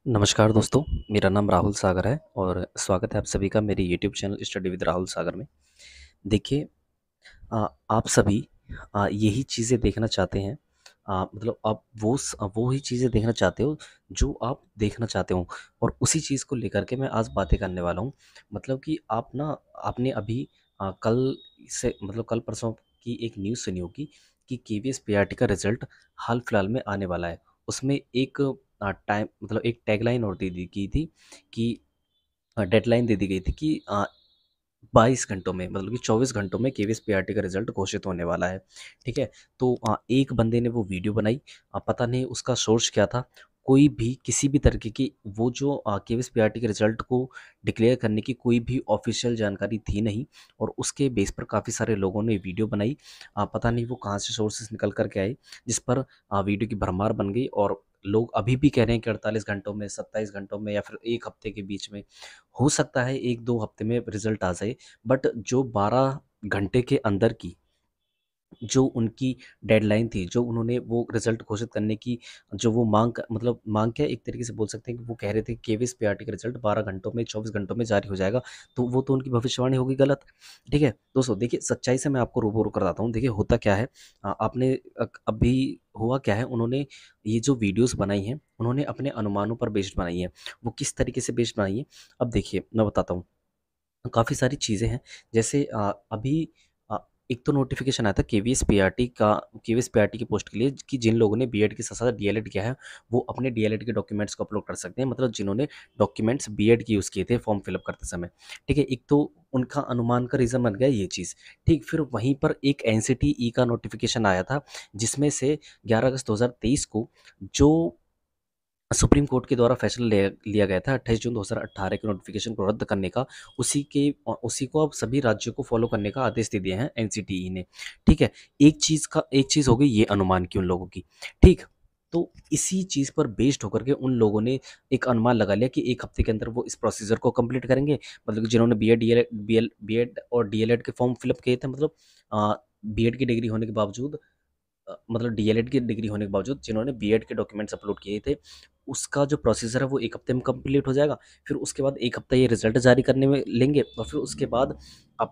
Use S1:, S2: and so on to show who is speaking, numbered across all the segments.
S1: नमस्कार दोस्तों, मेरा नाम राहुल सागर है और स्वागत है आप सभी का मेरे YouTube channel study with Rahul Sagar में। देखिए, आप सभी यही चीज़ें देखना चाहते हैं। मतलब आप वो ही चीज़ें देखना चाहते हो जो आप देखना चाहते हो और उसी चीज़ को लेकर के मैं आज बातें करने वाला हूँ। मतलब कि आपने अभी कल से मतलब कल परसों की एक न्यूज़ सुनी होगी कि केवीएस पीआरटी का रिजल्ट हाल फिलहाल में आने वाला है। उसमें एक टाइम मतलब एक टैगलाइन और दे दी गई थी कि डेडलाइन दे दी गई थी कि 22 घंटों में मतलब कि 24 घंटों में केवीएस पीआरटी का रिजल्ट घोषित होने वाला है। ठीक है? तो एक बंदे ने वो वीडियो बनाई। पता नहीं उसका सोर्स क्या था। कोई भी किसी भी तरीके की वो जो केवीएस पीआरटी के रिजल्ट को डिक्लेयर करने की कोई भी ऑफिशियल जानकारी थी नहीं और उसके बेस पर काफ़ी सारे लोगों ने वीडियो बनाई। पता नहीं वो कहाँ से सोर्सेस निकल कर के आए जिस पर वीडियो की भरमार बन गई और लोग अभी भी कह रहे हैं कि 48 घंटों में, 27 घंटों में या फिर 1 हफ्ते के बीच में हो सकता है 1-2 हफ्ते में रिज़ल्ट आ जाए, बट जो 12 घंटे के अंदर की जो उनकी डेडलाइन थी, जो उन्होंने वो रिज़ल्ट घोषित करने की जो वो माँग क्या एक तरीके से बोल सकते हैं कि वो कह रहे थे कि केवीएस पीआरटी का रिज़ल्ट 12 घंटों में, 24 घंटों में जारी हो जाएगा, तो वो तो उनकी भविष्यवाणी हो गई गलत। ठीक है? दोस्तों देखिए, सच्चाई से मैं आपको रूबरू कराता हूँ। देखिए होता क्या है, आपने अभी हुआ क्या है, उन्होंने ये जो वीडियोज़ बनाई हैं, उन्होंने अपने अनुमानों पर बेस्ड बनाई हैं। वो किस तरीके से बेस्ड बनाई हैं? अब देखिए, मैं बताता हूँ। काफ़ी सारी चीज़ें हैं। जैसे अभी अ, एक तो नोटिफ़िकेशन आया था केवीएस पीआरटी की पोस्ट के लिए कि जिन लोगों ने बीएड के साथ-साथ डीएलएड किया है, वो अपने डीएलएड के डॉक्यूमेंट्स को अपलोड कर सकते हैं। मतलब जिन्होंने डॉक्यूमेंट्स बीएड के यूज़ किए थे फॉर्म फिल अप करते समय। ठीक है? एक तो उनका अनुमान का रीज़न बन गया ये चीज़। ठीक, फिर वहीं पर एक एनसीटीई का नोटिफ़िकेशन आया था, जिसमें से 11 अगस्त 2023 को जो सुप्रीम कोर्ट के द्वारा फैसला लिया गया था 28 जून 2018 के नोटिफिकेशन को रद्द करने का, उसी को अब सभी राज्यों को फॉलो करने का आदेश दे दिए हैं एनसीटीई ने। ठीक है? एक चीज़ हो गई ये अनुमान की उन लोगों की। ठीक? तो इसी चीज़ पर बेस्ड होकर के उन लोगों ने एक अनुमान लगा लिया कि 1 हफ्ते के अंदर वो इस प्रोसीजर को कंप्लीट करेंगे। मतलब कि जिन्होंने बीएड और डीएलएड के फॉर्म फिल अप किए थे, मतलब बीएड की डिग्री होने के बावजूद, मतलब डीएलएड की डिग्री होने के बावजूद जिन्होंने बीएड के डॉक्यूमेंट्स अपलोड किए थे, उसका जो प्रोसीजर है वो 1 हफ्ते में कंप्लीट हो जाएगा। फिर उसके बाद 1 हफ्ता ये रिज़ल्ट जारी करने में लेंगे और फिर उसके बाद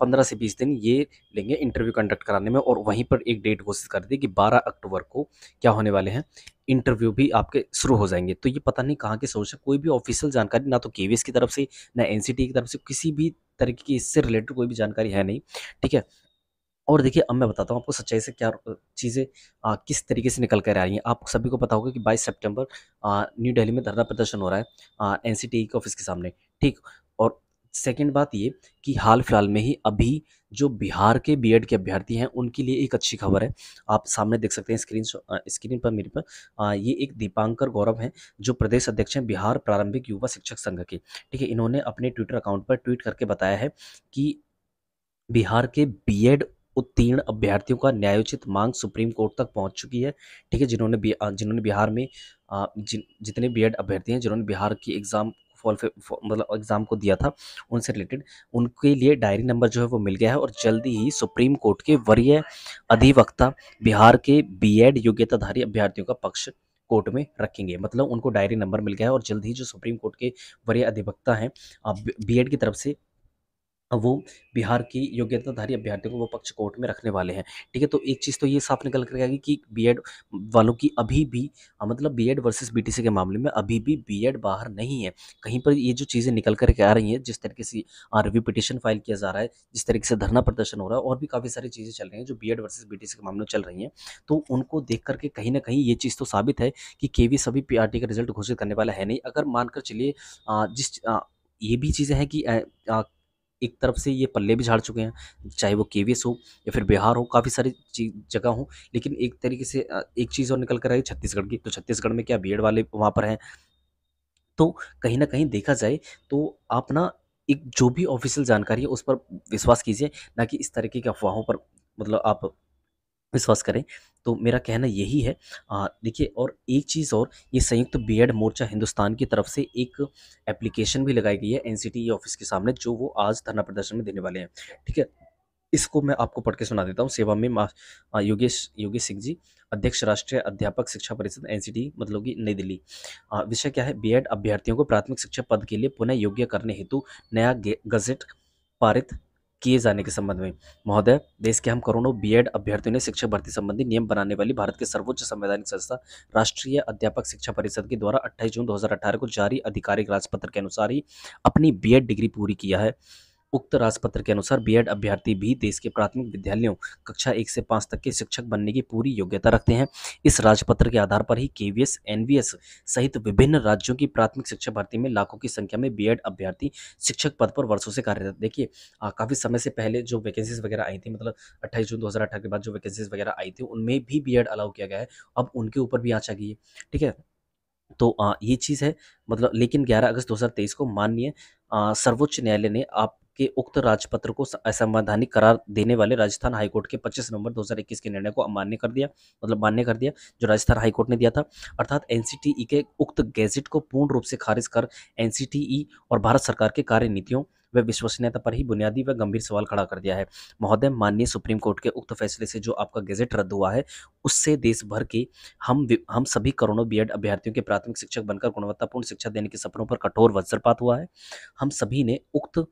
S1: 15 से 20 दिन ये लेंगे इंटरव्यू कंडक्ट कराने में और वहीं पर एक डेट घोषित कर दी कि 12 अक्टूबर को क्या होने वाले हैं, इंटरव्यू भी आपके शुरू हो जाएँगे। तो ये पता नहीं कहाँ के सोर्स है, कोई भी ऑफ़िशियल जानकारी ना तो केवीएस की तरफ से, ना एनसीटीई की तरफ से, किसी भी तरीके की इससे रिलेटेड कोई भी जानकारी है नहीं। ठीक है? और देखिए, अब मैं बताता हूँ आपको सच्चाई से क्या चीज़ें किस तरीके से निकल कर आ रही हैं। आप सभी को पता होगा कि 22 सितंबर न्यू दिल्ली में धरना प्रदर्शन हो रहा है एनसीटीई के ऑफ़िस के सामने, ठीक? और सेकंड बात ये कि हाल-फिलहाल में ही अभी जो बिहार के बीएड के अभ्यर्थी हैं, उनके लिए एक अच्छी खबर है। आप सामने देख सकते हैं स्क्रीन पर मेरे पर। ये एक दीपांकर गौरव हैं, जो प्रदेश अध्यक्ष हैं बिहार प्रारंभिक युवा शिक्षक संघ के, ठीक है? इन्होंने अपने ट्विटर अकाउंट पर ट्वीट करके बताया है कि बिहार के बीएड उत्तीर्ण अभ्यर्थियों का न्यायोचित मांग सुप्रीम कोर्ट तक पहुंच चुकी है। ठीक है? जिन्होंने बिहार में जितने बीएड अभ्यर्थी हैं जिन्होंने बिहार की एग्ज़ाम मतलब एग्ज़ाम को दिया था, उनसे रिलेटेड उनके लिए डायरी नंबर जो है वो मिल गया है और जल्दी ही सुप्रीम कोर्ट के वरीय अधिवक्ता बिहार के बीएड योग्यताधारी अभ्यर्थियों का पक्ष कोर्ट में रखेंगे। मतलब उनको डायरी नंबर मिल गया है और जल्द ही जो सुप्रीम कोर्ट के वरीय अधिवक्ता हैं बीएड की तरफ से, वो बिहार की योग्यताधारी अभ्यर्थियों को वो पक्ष कोर्ट में रखने वाले हैं। ठीक है? तो एक चीज़ तो ये साफ निकल कर आएगी कि बीएड वालों की अभी भी मतलब बीएड वर्सेस बीटीसी के मामले में अभी भी बीएड बाहर नहीं है। कहीं पर ये जो चीज़ें निकल कर के आ रही हैं, जिस तरीके से रिव्यू पिटीशन फाइल किया जा रहा है, जिस तरीके से धरना प्रदर्शन हो रहा है और भी काफ़ी सारी चीज़ें चल रही हैं जो बीएड वर्सेस बीटीसी के मामले में चल रही हैं। तो उनको देख कर के कहीं न कहीं ये चीज़ तो साबित है कि केवीएस अभी पीआरटी का रिज़ल्ट घोषित करने वाला है नहीं। अगर मानकर चलिए ये भी चीज़ें हैं कि एक तरफ से ये पल्ले भी झाड़ चुके हैं, चाहे वो केवीएस हो या फिर बिहार हो, काफ़ी सारी जगह हो। लेकिन एक तरीके से एक चीज़ और निकल कर आई छत्तीसगढ़ की, तो छत्तीसगढ़ में क्या बीएड वाले वहाँ पर हैं। तो कहीं न कहीं देखा जाए तो आप ना एक जो भी ऑफ़िशियल जानकारी है उस पर विश्वास कीजिए, ना कि इस तरीके की अफ़वाहों पर मतलब आप विश्वास करें। तो मेरा कहना यही है। देखिए, और एक चीज़ और, ये संयुक्त बीएड मोर्चा हिंदुस्तान की तरफ से एक एप्लीकेशन भी लगाई गई है एनसीटीई ऑफ़िस के सामने, जो वो आज धरना प्रदर्शन में देने वाले हैं। ठीक है? इसको मैं आपको पढ़ के सुना देता हूँ। सेवा में योगेश योगेश सिंह जी, अध्यक्ष राष्ट्रीय अध्यापक शिक्षा परिषद एनसीटी मतलब कि नई दिल्ली। विषय क्या है? बीएड अभ्यर्थियों को प्राथमिक शिक्षक पद के लिए पुनः योग्य करने हेतु नया गजट पारित किए जाने के संबंध में। महोदय, देश के हम करोड़ों बीएड अभ्यर्थियों ने शिक्षक भर्ती संबंधी नियम बनाने वाली भारत की सर्वोच्च संवैधानिक संस्था राष्ट्रीय अध्यापक शिक्षा परिषद के द्वारा 28 जून 2018 को जारी आधिकारिक राजपत्र के अनुसार ही अपनी बीएड डिग्री पूरी किया है। उक्त राजपत्र के अनुसार बीएड अभ्यर्थी भी देश के प्राथमिक विद्यालयों कक्षा 1 से 5 तक के शिक्षक बनने की पूरी योग्यता रखते हैं। इस राजपत्र के आधार पर ही केवीएस, एनवीएस सहित विभिन्न राज्यों की प्राथमिक शिक्षा भर्ती में लाखों की संख्या में बीएड अभ्यर्थी शिक्षक पद पर वर्षों से कार्यरत। देखिए, काफी समय से पहले जो वैकेंसीज वगैरह आई थी, मतलब 28 जून 2018 के बाद जो वैकेंसीज वगैरह आई थी, उनमें भी बीएड अलाउ किया गया है। अब उनके ऊपर भी आंच आ गई है। ठीक है, तो ये चीज़ है, मतलब लेकिन 11 अगस्त 2023 को माननीय सर्वोच्च न्यायालय ने आपके उक्त राजपत्र को असंवैधानिक करार देने वाले राजस्थान हाईकोर्ट के 25 नवंबर 2021 के निर्णय को अमान्य कर दिया, मतलब मान्य कर दिया, जो राजस्थान हाईकोर्ट ने दिया था। अर्थात एनसीटीई के उक्त गैजेट को पूर्ण रूप से खारिज कर एनसीटीई और भारत सरकार के कार्य नीतियों व विश्वसनीयता पर ही बुनियादी व गंभीर सवाल खड़ा कर दिया है। महोदय, माननीय सुप्रीम कोर्ट के उक्त फैसले से जो आपका गैजेट रद्द हुआ है, उससे देश भर के हम सभी करोड़ों बीएड अभ्यर्थियों के प्राथमिक शिक्षक बनकर गुणवत्तापूर्ण शिक्षा देने के सपनों पर कठोर वज्रपात हुआ है। हम सभी ने उक्त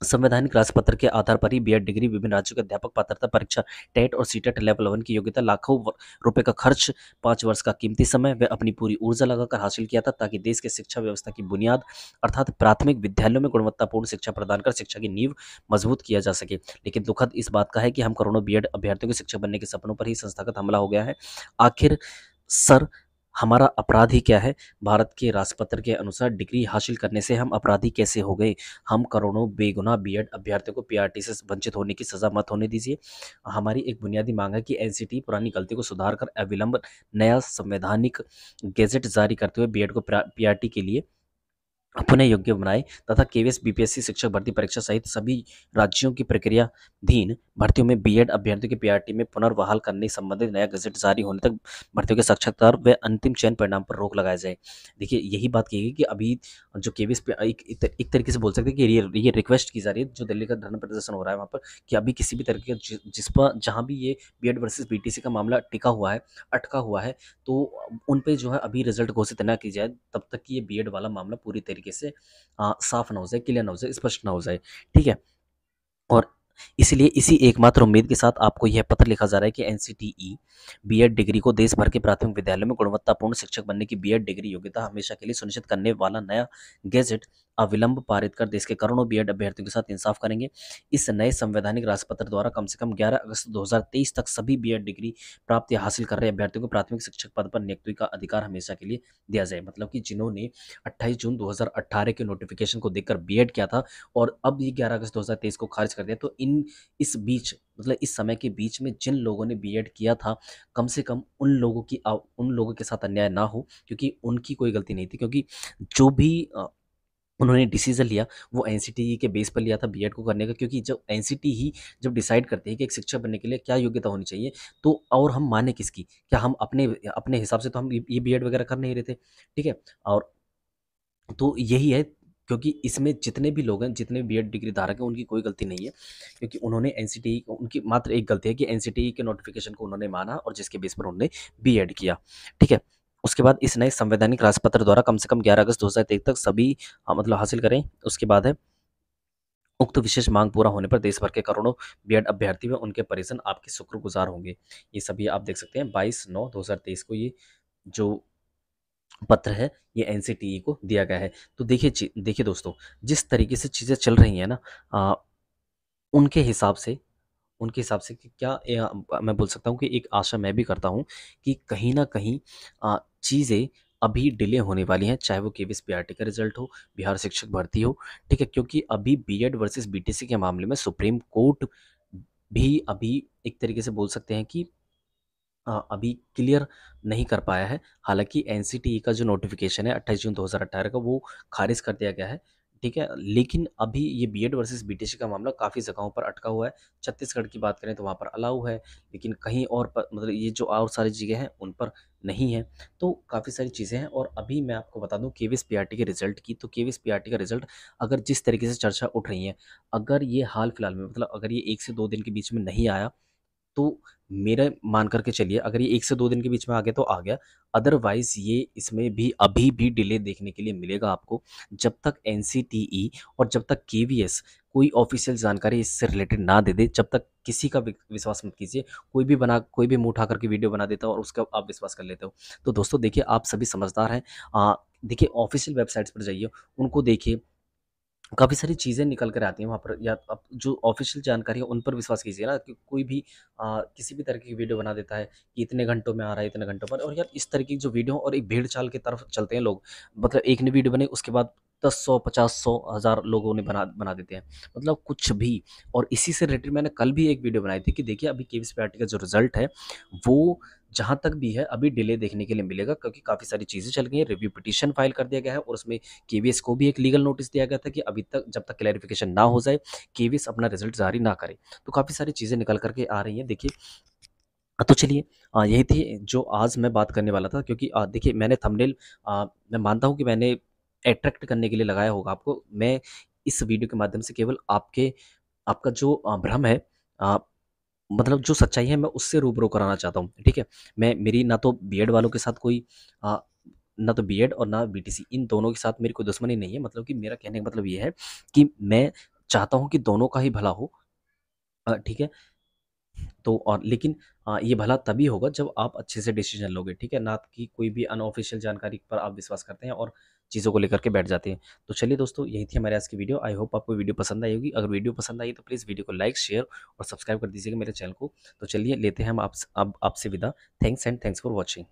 S1: संवैधानिक राजपत्र के आधार पर ही बीएड डिग्री, विभिन्न राज्यों के अध्यापक पात्रता परीक्षा, टेट और सीटेट लेवल 1 की योग्यता, लाखों रुपए का खर्च, 5 वर्ष का कीमती समय व अपनी पूरी ऊर्जा लगाकर हासिल किया था, ताकि देश के शिक्षा व्यवस्था की बुनियाद अर्थात प्राथमिक विद्यालयों में गुणवत्तापूर्ण शिक्षा प्रदान कर शिक्षा की नींव मजबूत किया जा सके। लेकिन दुखद इस बात का है कि हम करोड़ों बीएड अभ्यर्थियों के शिक्षक बनने के सपनों पर ही संस्थागत हमला हो गया है। आखिर सर, हमारा अपराध ही क्या है? भारत के राजपत्र के अनुसार डिग्री हासिल करने से हम अपराधी कैसे हो गए? हम करोड़ों बेगुनाह बीएड अभ्यर्थियों को पीआरटी से वंचित होने की सजा मत होने दीजिए। हमारी एक बुनियादी मांग है कि एनसीटी पुरानी गलती को सुधार कर अविलंब नया संवैधानिक गेजेट जारी करते हुए बीएड को पीआरटी के लिए पुनः योग्य बनाए तथा केवीएस, बीपीएससी शिक्षक भर्ती परीक्षा सहित सभी राज्यों की प्रक्रियाधीन भर्तियों में बीएड अभ्यर्थियों के पीआरटी में पुनर्बहाल करने संबंधित नया गजट जारी होने तक भर्तियों के साक्षात्कार व अंतिम चयन परिणाम पर रोक लगाया जाए। देखिए, यही बात की गई कि अभी जो केवीएस पे एक तरीके से बोल सकते हैं कि ये रिक्वेस्ट की जा रही है, जो दिल्ली का धरना प्रदर्शन हो रहा है वहाँ पर, कि अभी किसी भी तरीके का जिस पर जहाँ भी ये बीएड वर्सेस बीटीसी का मामला टिका हुआ है, अटका हुआ है, तो उन पे जो है अभी रिजल्ट घोषित ना की जाए तब तक कि ये बीएड वाला मामला पूरी तरीके से साफ ना हो जाए, क्लियर ना हो जाए, स्पष्ट ना हो जाए। ठीक है, और इसीलिए इसी एकमात्र उम्मीद के साथ आपको यह पत्र लिखा जा रहा है कि एनसीटीई बीएड डिग्री को देश भर के प्राथमिक विद्यालयों में गुणवत्तापूर्ण शिक्षक बनने की बीएड डिग्री योग्यता हमेशा के लिए सुनिश्चित करने वाला नया गैजेट अविलंब पारित कर देश के करोड़ों बीएड अभ्यर्थियों के साथ इंसाफ करेंगे। इस नए संवैधानिक राजपत्र द्वारा कम से कम 11 अगस्त 2023 तक सभी बीएड डिग्री प्राप्त या हासिल कर रहे अभ्यर्थियों को प्राथमिक शिक्षक पद पर नियुक्ति का अधिकार हमेशा के लिए दिया जाए। मतलब कि जिन्होंने 28 जून 2018 के नोटिफिकेशन को देखकर बीएड किया था और अब ये 11 अगस्त 2023 को खारिज कर दिया, तो इस बीच, मतलब इस समय के बीच में जिन लोगों ने बीएड किया था, कम से कम उन लोगों के साथ अन्याय ना हो, क्योंकि उनकी कोई गलती नहीं थी। क्योंकि जो भी उन्होंने डिसीजन लिया, वो एनसीटीई के बेस पर लिया था बीएड को करने का, क्योंकि जब एनसीटी ही जब डिसाइड करते हैं कि एक शिक्षक बनने के लिए क्या योग्यता होनी चाहिए, तो और हम माने किसकी? क्या हम अपने अपने हिसाब से तो हम ये बीएड वगैरह कर नहीं रहे थे। ठीक है, और तो यही है, क्योंकि इसमें जितने भी लोग हैं, जितने बीएड डिग्री धारक हैं, उनकी कोई गलती नहीं है, क्योंकि उन्होंने एनसीटीई, उनकी मात्र एक गलती है कि एनसीटीई के नोटिफिकेशन को उन्होंने माना और जिसके बेस पर उन्होंने बीएड किया। ठीक है, उसके बाद इस नए संवैधानिक राजपत्र द्वारा कम से कम 11 अगस्त 2023 तक सभी मतलब हासिल करें। उसके बाद है, उक्त विशेष मांग पूरा होने पर देश भर के करोड़ों बीएड अभ्यर्थी व उनके परिजन आपके शुक्रगुजार होंगे। ये सभी आप देख सकते हैं, 22/9/2023 को ये जो पत्र है, ये एनसीटीई को दिया गया है। तो देखिए दोस्तों, जिस तरीके से चीज़ें चल रही हैं ना, अ, उनके हिसाब से कि क्या मैं बोल सकता हूँ कि एक आशा मैं भी करता हूँ कि कहीं न कहीं चीज़ें अभी डिले होने वाली हैं, चाहे वो केवीएस पीआरटी का रिजल्ट हो, बिहार शिक्षक भर्ती हो। ठीक है, क्योंकि अभी बीएड वर्सेस बीटीसी के मामले में सुप्रीम कोर्ट भी अभी एक तरीके से बोल सकते हैं कि अभी क्लियर नहीं कर पाया है। हालाँकि एनसीटीई का जो नोटिफ़िकेशन है 28 जून 2018 का, वो ख़ारिज कर दिया गया है। ठीक है? लेकिन अभी ये बीएड वर्सेस बीटीसी का मामला काफ़ी जगहों पर अटका हुआ है। छत्तीसगढ़ की बात करें तो वहाँ पर अलाउ है, लेकिन कहीं और पर मतलब ये जो और सारी जगह हैं, उन पर नहीं है। तो काफ़ी सारी चीज़ें हैं और अभी मैं आपको बता दूँ केवीएस पीआरटी के रिज़ल्ट की, तो केवीएस पीआरटी का रिज़ल्ट अगर जिस तरीके से चर्चा उठ रही है, अगर ये हाल-फिलहाल में मतलब अगर ये 1 से 2 दिन के बीच में नहीं आया, तो मेरा मान कर के चलिए अगर ये 1 से 2 दिन के बीच में आ गया तो आ गया, अदरवाइज़ ये इसमें भी अभी भी डिले देखने के लिए मिलेगा आपको। जब तक एनसीटीई और जब तक केवीएस कोई ऑफ़िशियल जानकारी इससे रिलेटेड ना दे दे, जब तक किसी का विश्वास मत कीजिए। कोई भी मुँह उठा कर के वीडियो बना देता है और उसका आप विश्वास कर लेते हो। तो दोस्तों देखिए आप सभी समझदार हैं। देखिए ऑफ़िशियल वेबसाइट्स पर जाइए, उनको देखिए, काफ़ी सारी चीज़ें निकल कर आती हैं वहाँ पर या आप जो ऑफ़िशियल जानकारी है उन पर विश्वास कीजिए ना कि कोई भी किसी भी तरह की वीडियो बना देता है कि इतने घंटों में आ रहा है, इतने घंटों पर और यार इस तरह की जो वीडियो और एक भेड़-चाल की तरफ चलते हैं लोग। मतलब एक ने वीडियो बनाई उसके बाद 10, 100, 50, 100, 1000 लोगों ने बना बना देते हैं। मतलब कुछ भी और इसी से रिलेटेड मैंने कल भी एक वीडियो बनाई थी कि देखिए अभी केवीएस का जो रिज़ल्ट है वो जहाँ तक भी है अभी डिले देखने के लिए मिलेगा क्योंकि काफ़ी सारी चीज़ें चल गई हैं। रिव्यू पिटीशन फाइल कर दिया गया है और उसमें केवीएस को भी एक लीगल नोटिस दिया गया था कि अभी तक जब तक क्लैरिफिकेशन ना हो जाए, केवीएस अपना रिज़ल्ट जारी ना करे। तो काफ़ी सारी चीज़ें निकल कर के आ रही हैं। देखिए तो चलिए यही थी जो आज मैं बात करने वाला था क्योंकि देखिए मैंने थंबनेल मैं मानता हूँ कि मैंने अट्रैक्ट करने के लिए लगाया होगा आपको। मैं इस वीडियो के माध्यम से केवल आपका जो भ्रम है अ, मतलब जो सच्चाई है मैं उससे रूबरू कराना चाहता हूँ, ठीक है? मैं मेरी ना तो बीएड वालों के साथ कोई अ, ना तो बीएड और ना बीटीसी इन दोनों के साथ मेरी कोई दुश्मनी नहीं है। मतलब कि मेरा कहने का मतलब ये है कि मैं चाहता हूँ कि दोनों का ही भला हो। ठीक है? तो और लेकिन ये भला तभी होगा जब आप अच्छे से डिसीज़न लोगे, ठीक है? ना कि कोई भी अनऑफ़िशियल जानकारी पर आप विश्वास करते हैं और चीज़ों को लेकर के बैठ जाते हैं। तो चलिए दोस्तों, यही थी हमारी आज की वीडियो। आई होप आपको वीडियो पसंद आई होगी। अगर वीडियो पसंद आई तो प्लीज़ वीडियो को लाइक, शेयर और सब्सक्राइब कर दीजिएगा मेरे चैनल को। तो चलिए लेते हैं हम अब आपसे विदा। Thanks for watching.